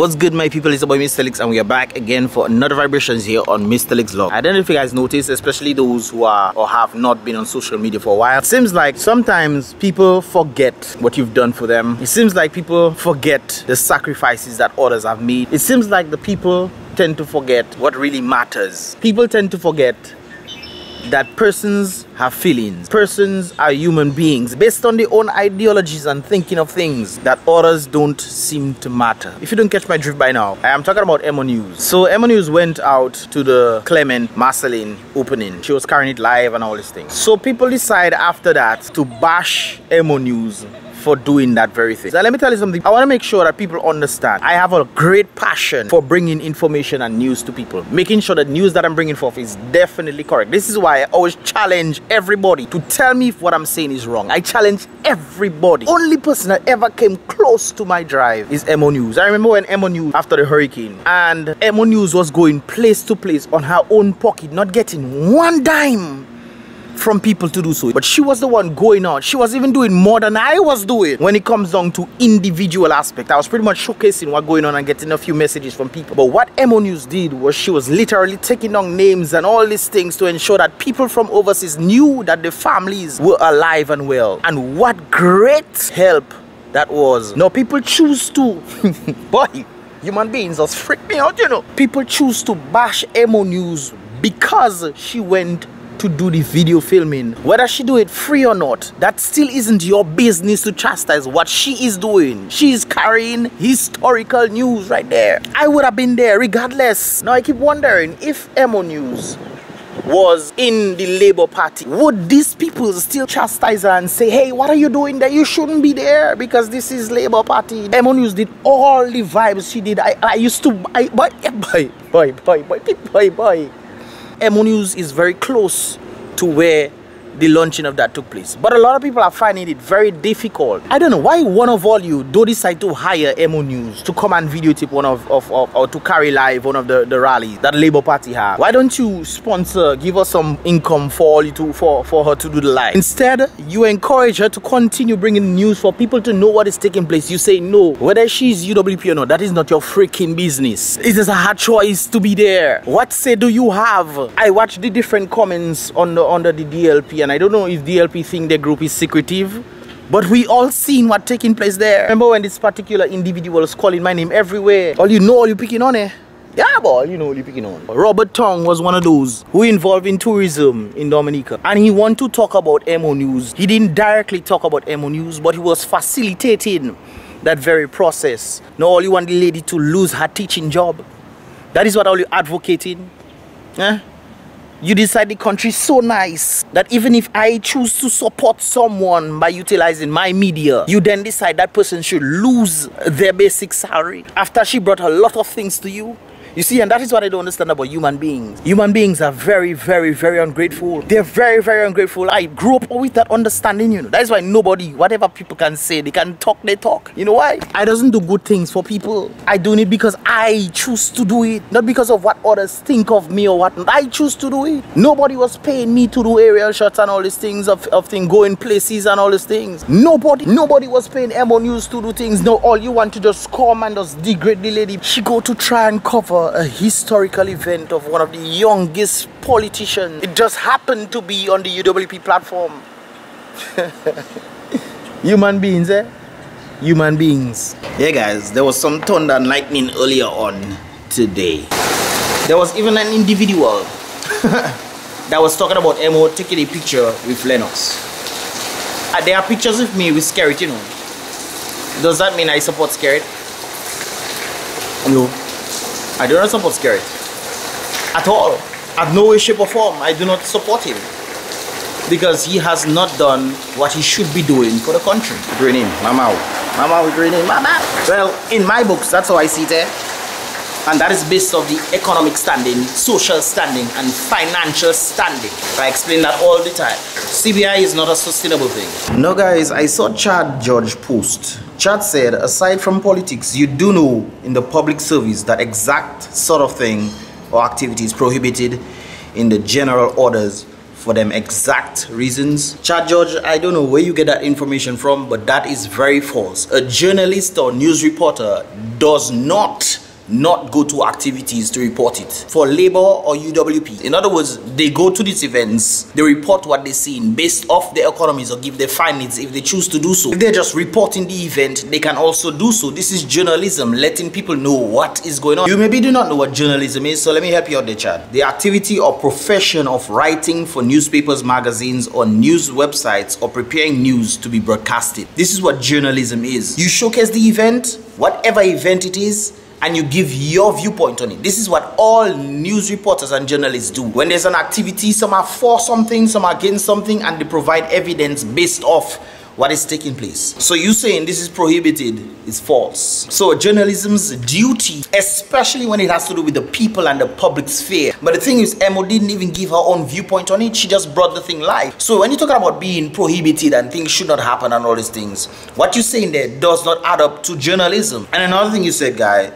What's good, my people? It's your boy Mystelics, and we are back again for another vibrations here on Mystelics Vlog. I don't know if you guys noticed, especially those who are or have not been on social media for a while. It seems like sometimes people forget what you've done for them. It seems like people forget the sacrifices that others have made. It seems like the people tend to forget what really matters. People tend to forget that persons have feelings. Persons are human beings based on their own ideologies and thinking of things that others don't seem to matter. If you don't catch my drift by now, I am talking about Emonews. So Emonews went out to the Clement Marcellin opening. She was carrying it live and all these things. So people decide after that to bash Emonews for doing that very thing. So let me tell you something. I want to make sure that people understand. I have a great passion for bringing information and news to people, making sure that news that I'm bringing forth is definitely correct. This is why I always challenge everybody to tell me if what I'm saying is wrong. I challenge everybody. Only person that ever came close to my drive is Emonews. I remember when Emonews, after the hurricane, and Emonews was going place to place on her own pocket, not getting one dime from people to do so, but she was the one going out. She was even doing more than I was doing when it comes down to individual aspect. I was pretty much showcasing what's going on and getting a few messages from people. But what Emonews did was she was literally taking down names and all these things to ensure that people from overseas knew that the families were alive and well. And what great help that was. Now people choose to boy, human beings just freak me out, you know. People choose to bash Emonews because she went to do the video filming. Whether she do it free or not, that still isn't your business to chastise what she is doing. She is carrying historical news right there. I would have been there regardless. Now I keep wondering, if Emonews was in the Labour Party, would these people still chastise her and say, hey, what are you doing there? You shouldn't be there because this is Labour Party. Emonews did all the vibes she did. I used to boy. Emonews is very close to where the launching of that took place, but a lot of people are finding it very difficult. I don't know why one of all you don't decide to hire Emonews to come and videotape one of or to carry live one of the rallies that Labour Party have. Why don't you sponsor, give us some income for her to do the live? Instead, you encourage her to continue bringing news for people to know what is taking place. You say no, whether she's UWP or not, that is not your freaking business. It is a hard choice to be there. What say do you have? I watched the different comments under the DLP, and I don't know if DLP think their group is secretive, but we all seen what taking place there. Remember when this particular individual was calling my name everywhere? All you picking on, eh? Yeah, boy, you know all you picking on. Robert Tong was one of those who involved in tourism in Dominica, and he wanted to talk about Emonews. He didn't directly talk about Emonews, but he was facilitating that very process. Now all you want the lady to lose her teaching job. That is what all you advocating, eh? You decide the country is so nice that even if I choose to support someone by utilizing my media, you then decide that person should lose their basic salary after she brought a lot of things to you. You see, and that is what I don't understand about human beings. Human beings are very, very, very ungrateful. They're very, very ungrateful. I grew up with that understanding, you know. That is why nobody, whatever people can say, they can talk, they talk. You know why? I doesn't do good things for people. I do it because I choose to do it, not because of what others think of me or what. I choose to do it. Nobody was paying me to do aerial shots and all these things of things, going places and all these things. Nobody was paying Emonews to do things. No, all you want to just come and just degrade the lady. She go to try and cover a historical event of one of the youngest politicians. It just happened to be on the UWP platform. Human beings, eh? Human beings. Yeah, guys, there was some thunder and lightning earlier on today. There was even an individual that was talking about Emo taking a picture with Lennox. There are pictures of me with Skerrit, you know. Does that mean I support Skerrit? No. I do not support Skerrit at all. At no way, shape or form. I do not support him because he has not done what he should be doing for the country. Green in, mama, mama, we green in, mama. Well, in my books, that's how I see it, and that is based on the economic standing, social standing, and financial standing. I explain that all the time. CBI is not a sustainable thing. No, guys, I saw Chad George post. Chad said, aside from politics, you do know in the public service that exact sort of thing or activity is prohibited in the general orders for them exact reasons. Chat George, I don't know where you get that information from, but that is very false. A journalist or news reporter does not go to activities to report it. For Labour or UWP, in other words, they go to these events, they report what they see based off their economies or give their findings if they choose to do so. If they're just reporting the event, they can also do so. This is journalism, letting people know what is going on. You maybe do not know what journalism is, so let me help you out there, Chad. The activity or profession of writing for newspapers, magazines, or news websites, or preparing news to be broadcasted. This is what journalism is. You showcase the event, whatever event it is, and you give your viewpoint on it. This is what all news reporters and journalists do. When there's an activity, some are for something, some are against something, and they provide evidence based off what is taking place. So you saying this is prohibited is false. So journalism's duty, especially when it has to do with the people and the public sphere. But the thing is, Emo didn't even give her own viewpoint on it. She just brought the thing live. So when you're talking about being prohibited and things should not happen and all these things, what you're saying there does not add up to journalism. And another thing you said, Guy,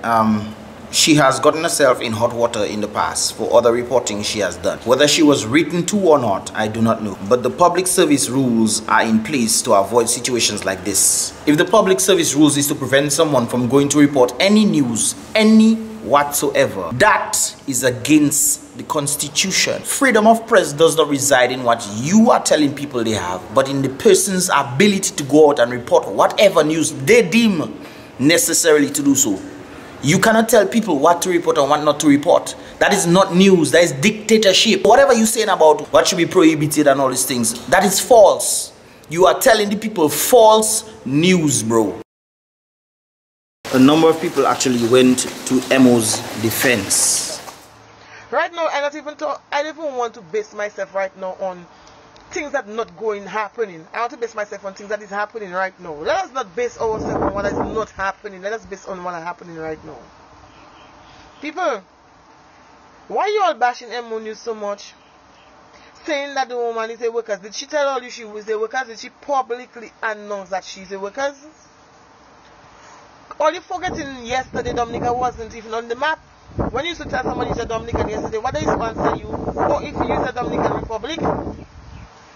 she has gotten herself in hot water in the past for other reporting she has done. Whether she was written to or not, I do not know. But the public service rules are in place to avoid situations like this. If the public service rules is to prevent someone from going to report any news, any whatsoever, that is against the Constitution. Freedom of press does not reside in what you are telling people they have, but in the person's ability to go out and report whatever news they deem necessarily to do so. You cannot tell people what to report and what not to report. That is not news. That is dictatorship. Whatever you're saying about what should be prohibited and all these things, that is false. You are telling the people false news, bro. A number of people actually went to Emo's defense. Right now, I don't even want to base myself right now on things that not happening. I want to base myself on things that is happening right now. Let us not base ourselves on what is not happening. Let us base on what is happening right now. People, why you all bashing Emonews so much? Saying that the woman is a worker. Did she tell all you she was a worker? Did she publicly announce that she's a worker? All you forgetting yesterday, Dominica wasn't even on the map. When you used to tell somebody you said Dominican yesterday, what did you answer you? Or if you said Dominican Republic?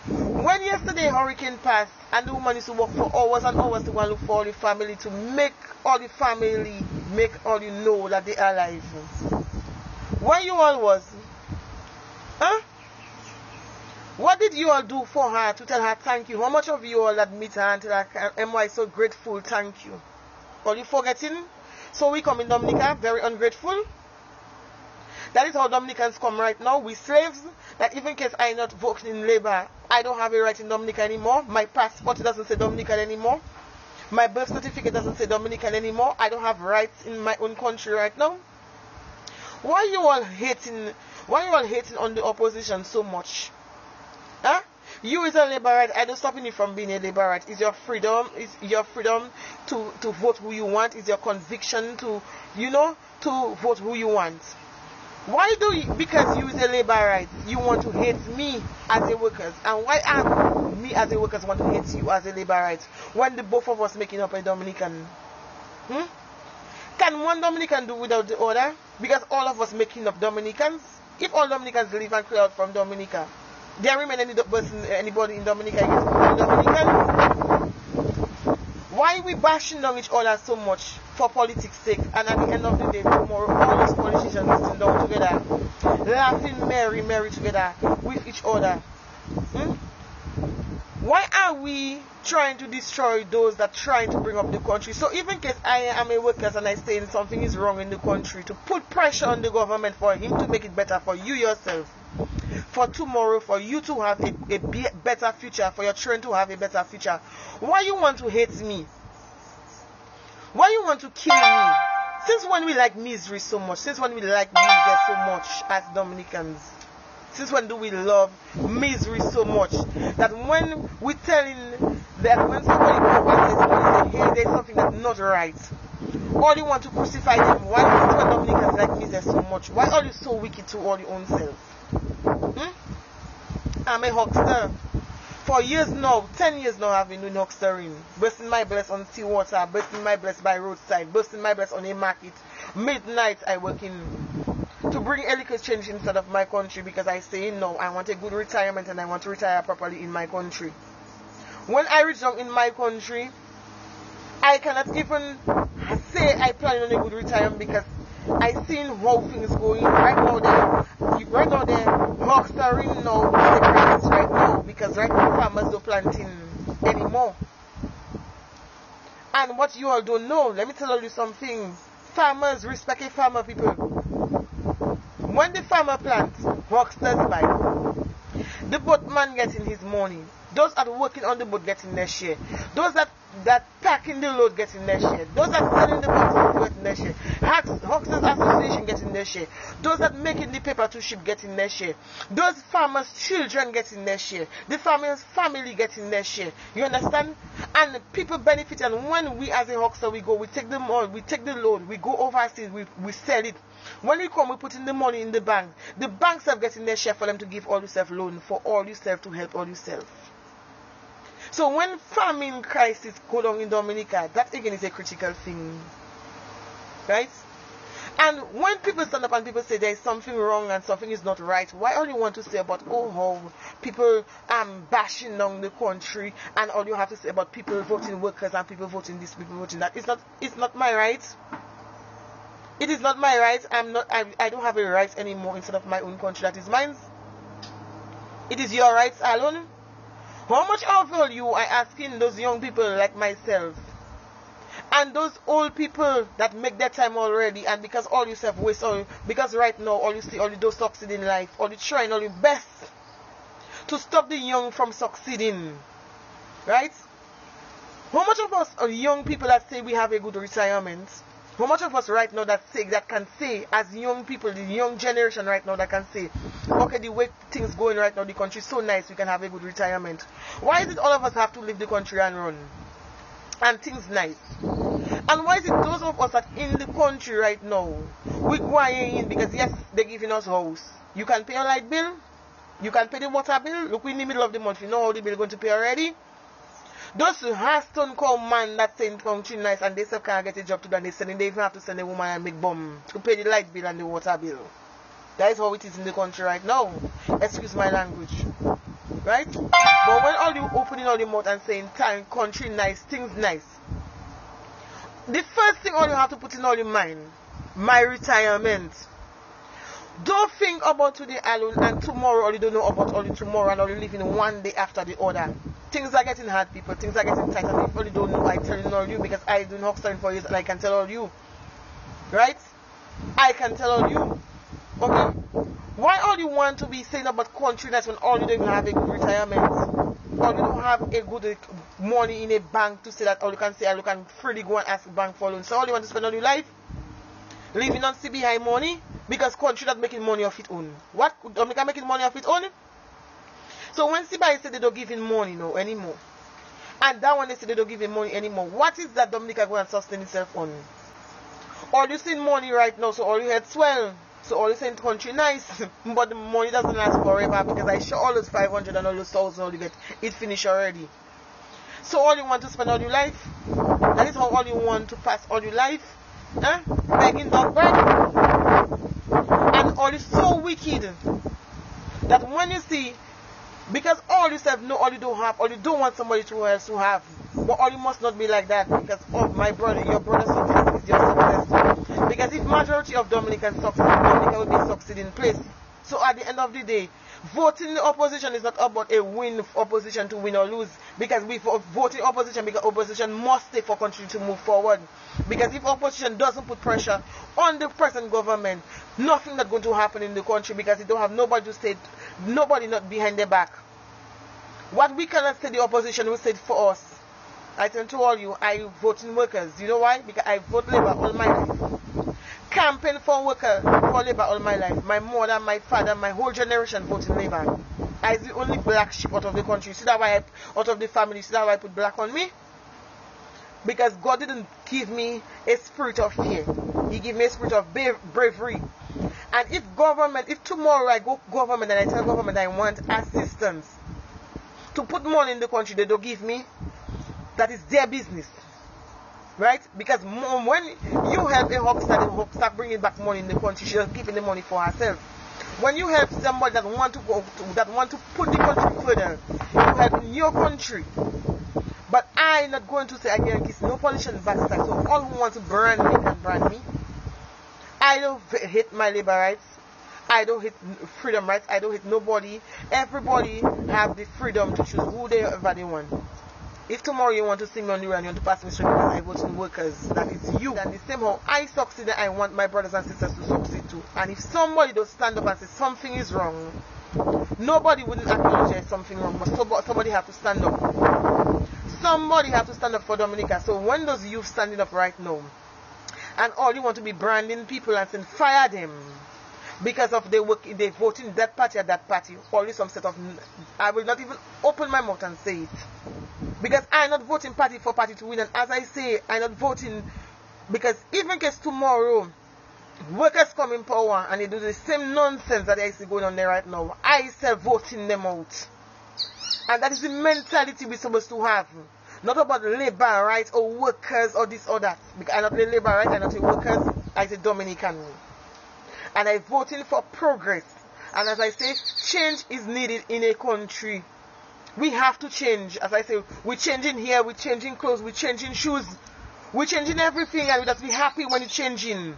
When yesterday hurricane passed and the woman used to work for hours and hours to go and look for all the family, to make all the family, make all you know that they are alive. Where you all was? Huh? What did you all do for her to tell her thank you? How much of you all that meet her and tell her, am I so grateful, thank you? Are you forgetting? So we come in Dominica, very ungrateful. That is how Dominicans come right now. We slaves, that even in case I not voting in Labour, I don't have a right in Dominica anymore. My passport doesn't say Dominican anymore. My birth certificate doesn't say Dominican anymore. I don't have rights in my own country right now. Why you all hating on the opposition so much? Huh? You is a Labourite. I don't stopping you from being a Labourite. It's your freedom. It's your freedom to vote who you want. It's your conviction to vote who you want. Why do you, because you is a Labourite, you want to hate me as a workers? And why me as a workers want to hate you as a Labourite? When the both of us making up a Dominican? Can one Dominican do without the other? Because all of us making up Dominicans? If all Dominicans leave and clear out from Dominica, there remain anybody in Dominica against Dominicans? Why we bashing on each other so much for politics' sake, and at the end of the day, tomorrow all these politicians sitting down together, laughing merry together with each other? Why are we trying to destroy those that trying to bring up the country? So even in case I am a worker and I say something is wrong in the country, to put pressure on the government for him to make it better for you yourself, for tomorrow, for you to have a better future, for your children to have a better future. Why you want to hate me? Why you want to kill me? Since when we like misery so much? Since when we like misery so much as Dominicans? Since when do we love misery so much that when we telling that when somebody comes and says, hey, there's something that's not right, all you want to crucify them? Why is when Dominicans like misery so much? Why are you so wicked to all your own self? I'm a huckster. For years now, 10 years now, I've been doing huckstering. Bursting my breast on seawater, bursting my breast by roadside, bursting my breast on a market. Midnight, I work in to bring a little change inside of my country, because I say no, I want a good retirement and I want to retire properly in my country. When I reach down in my country, I cannot even say I plan on a good retirement, because I seen how things going right now. They're huckstering now in the crisis right now, because right now farmers don't planting anymore. And what you all don't know, let me tell you something. Farmers respect a farmer, people. When the farmer plants, hucksters buy. The boatman getting his money. Those that are working on the boat getting their share. Those that packing the load getting their share. Those that selling the boxes getting their share. Hucksters Association getting their share. Those that making the paper to ship getting their share. Those farmers' children getting their share. The farmers' family getting their share. You understand? And people benefit. And when we as a huckster, we take the money, we take the load, we go overseas, we sell it. When we come, we put in the money in the bank. The banks are getting their share for them to give all yourself loan for all yourself to help all yourself. So when famine crisis go down in Dominica, that again is a critical thing, right? And when people stand up and people say there is something wrong and something is not right, why all you want to say about how people bashing down the country, and all you have to say about people voting workers and people voting this, people voting that? It's not my right. It is not my right. I don't have a right anymore inside of my own country that is mine. It is your rights alone. How much of all you are asking those young people like myself and those old people that make their time already, and because all you self waste all, because right now all you see, all you do succeed in life, all you trying all your best to stop the young from succeeding, right? How much of us are young people that say we have a good retirement? How much of us right now that can say, as young people, the young generation right now that can say, okay, the way things going right now, the country is so nice, we can have a good retirement. Why is it all of us have to leave the country and run? And things nice. And why is it those of us that in the country right now, we go in because yes, they're giving us house. You can pay your light bill, you can pay the water bill. Look, we're in the middle of the month, you know how the bill is going to pay already. Those Haston come man that saying country nice and they say can't get a job to do, and they even have to send a woman and make bomb to pay the light bill and the water bill. That is how it is in the country right now. Excuse my language. Right? But when all you opening all your mouth and saying time, country nice, things nice, the first thing all you have to put in all your mind, my retirement. Don't think about today alone and tomorrow, or you don't know about only tomorrow, and all you living one day after the other. Things are getting hard, people. Things are getting tight, and if you don't know, I tell all you, because I do huckstering for years and I can tell all you. Right? I can tell all you. Okay? Why all you want to be saying about country nice when all you don't even have a good retirement? Or you don't have a good money in a bank to say that all you can say, or you can freely go and ask the bank for loan. So all you want to spend all your life living on CBI money, because country not making money off its own. What? Dominica making money off its own? So when CBI said they don't give him money no anymore, and that one they say they don't give him money anymore, what is that Dominica going to sustain itself on? All you see money right now, so all you had swell. So all you saying country nice, but the money doesn't last forever, because I show all those 500 and all those 1,000 all you get, it finished already. So all you want to spend all your life, that is how all you want to pass all your life, begging dog bread. And all is so wicked that when you see, because all you self know, all you don't have, all you don't want somebody else to have, but all you must not be like that, because of my brother, your brother's success is your success. Because if majority of Dominicans succeed, Dominica will be succeeding place. So at the end of the day, voting the opposition is not about a win for opposition to win or lose, because we voting opposition because opposition must stay for country to move forward. Because if opposition doesn't put pressure on the present government, nothing not going to happen in the country, because it don't have nobody to say, nobody not behind their back. What we cannot say, the opposition will say for us. I tell to all you, I vote in workers. You know why? Because I vote Labour all my life. Campaign for worker for Labour all my life. My mother, my father, my whole generation voting Labour. I is the only black sheep out of the country. See that why out of the family, see that why I put black on me? Because God didn't give me a spirit of fear. He gave me a spirit of bravery. And if tomorrow I go government and I tell government I want assistance to put money in the country, they don't give me, that is their business. Right? Because when you help a huckster, the huckster bringing back money in the country, she's keeping the money for herself. When you help somebody that want to put the country further, you help in your country. But I'm not going to say again, kiss no politician backside. So all who want to brand me can brand me. I don't hate my labor rights. I don't hate freedom rights. I don't hate nobody. Everybody have the freedom to choose who they want. If tomorrow you want to see me on the road and you want to pass me straight because I vote to the workers, that is you. And the same how I succeed, I want my brothers and sisters to succeed too. And if somebody does stand up and say something is wrong, nobody wouldn't acknowledge there's something wrong, but somebody have to stand up. Somebody have to stand up for Dominica. So when those youth standing up right now, and all you want to be branding people and saying fire them because of they voting that party or that party, only some set of, I will not even open my mouth and say it. Because I'm not voting party for party to win, and as I say, I'm not voting because even in case tomorrow workers come in power and they do the same nonsense that I see going on there right now, I still voting them out. And that is the mentality we're supposed to have. Not about labor rights or workers or this or that. Because I'm not the labor rights, I'm not the workers, I'm the Dominican. And I'm voting for progress. And as I say, change is needed in a country. We have to change. As I say, we're changing here, we're changing clothes, we're changing shoes, we're changing everything, and we just be happy when it's changing.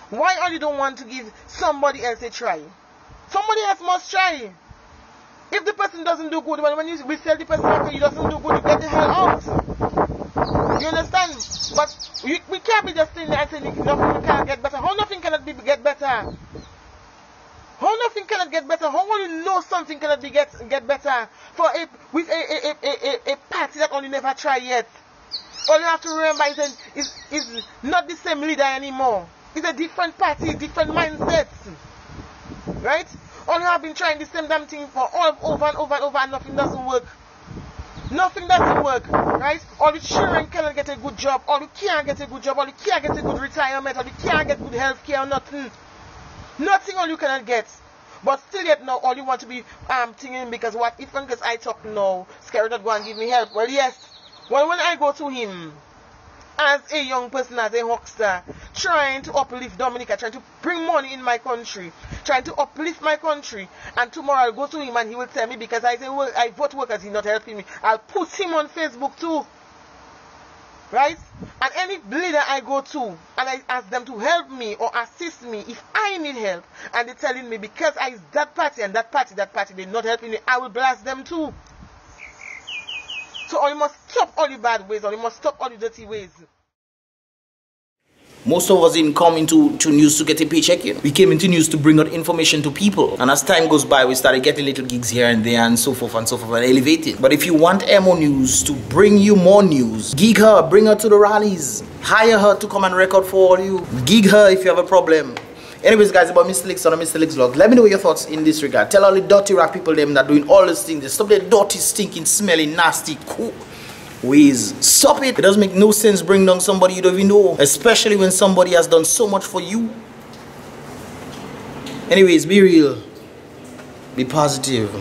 Why all you don't want to give somebody else a try? Somebody else must try. If the person doesn't do good, when we sell the person after you doesn't do good, you get the hell out. You understand? But we can't be just saying that and saying nothing can get better. How nothing cannot get better? How nothing cannot get better? How will you know something cannot get better for a party that only never tried yet? All you have to remember is not the same leader anymore. It's a different party, different mindsets. Right? All you have been trying the same damn thing for over and over and over, and nothing doesn't work. Nothing doesn't work, right? All the children cannot get a good job, all you can't get a good job, all you can't get a good retirement, all you can't get good health care, nothing. Nothing all you cannot get. But still yet now, all you want to be thinking because what if because I talk now, Scary not go and give me help. Well yes. Well when I go to him as a young person, as a huckster, trying to uplift Dominica, trying to bring money in my country, trying to uplift my country, and tomorrow I'll go to him and he will tell me because I say, well, I vote workers, he's not helping me. I'll put him on Facebook too. Right? And any leader I go to and I ask them to help me or assist me if I need help, and they're telling me because I that party and that party, they're not helping me, I will blast them too. So all you must stop all the bad ways, or you must stop all the dirty ways. Most of us didn't come into news to get a paycheck. We came into news to bring out information to people. And as time goes by, we started getting little gigs here and there and so forth and elevating. But if you want Emonews to bring you more news, gig her, bring her to the rallies, hire her to come and record for all you, gig her if you have a problem. Anyways, guys, about Mystelics on the Mystelics vlog, let me know your thoughts in this regard. Tell all the dirty rap people them that doing all these things. Stop the dirty, stinking, smelling, nasty, cool ways. Stop it. It doesn't make no sense bring down somebody you don't even know, especially when somebody has done so much for you. Anyways, be real. Be positive.